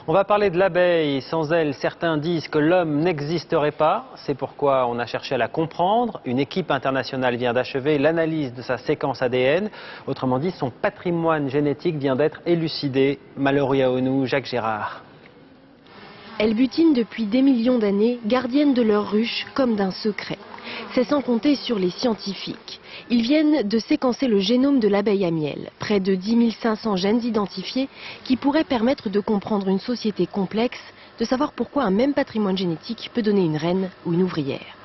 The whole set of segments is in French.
On va parler de l'abeille. Sans elle, certains disent que l'homme n'existerait pas. C'est pourquoi on a cherché à la comprendre. Une équipe internationale vient d'achever l'analyse de sa séquence ADN. Autrement dit, son patrimoine génétique vient d'être élucidé. Mallory Aonou, Jacques Gérard. Elles butinent depuis des millions d'années, gardiennes de leur ruche comme d'un secret. C'est sans compter sur les scientifiques. Ils viennent de séquencer le génome de l'abeille à miel. Près de 10 500 gènes identifiés qui pourraient permettre de comprendre une société complexe, de savoir pourquoi un même patrimoine génétique peut donner une reine ou une ouvrière.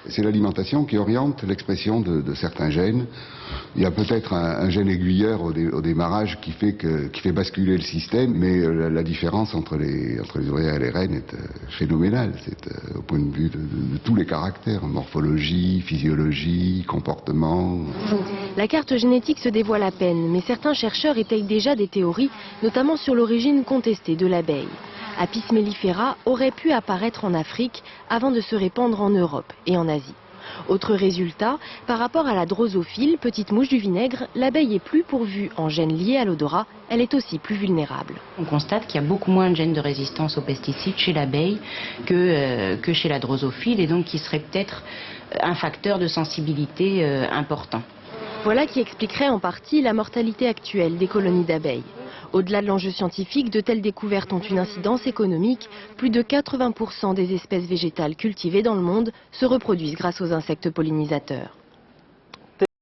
C'est l'alimentation qui oriente l'expression de certains gènes. Il y a peut-être un gène aiguilleur au démarrage qui fait basculer le système, mais la différence entre les ouvrières et les reines est phénoménale. C'est au point de vue de tous les caractères, morphologie, physiologie, comportement. La carte génétique se dévoile à peine, mais certains chercheurs étayent déjà des théories, notamment sur l'origine contestée de l'abeille. Apis mellifera aurait pu apparaître en Afrique avant de se répandre en Europe et en Asie. Autre résultat, par rapport à la drosophile, petite mouche du vinaigre, l'abeille est plus pourvue en gènes liés à l'odorat, elle est aussi plus vulnérable. On constate qu'il y a beaucoup moins de gènes de résistance aux pesticides chez l'abeille que chez la drosophile, et donc qui serait peut-être un facteur de sensibilité important. Voilà qui expliquerait en partie la mortalité actuelle des colonies d'abeilles. Au-delà de l'enjeu scientifique, de telles découvertes ont une incidence économique. Plus de 80% des espèces végétales cultivées dans le monde se reproduisent grâce aux insectes pollinisateurs.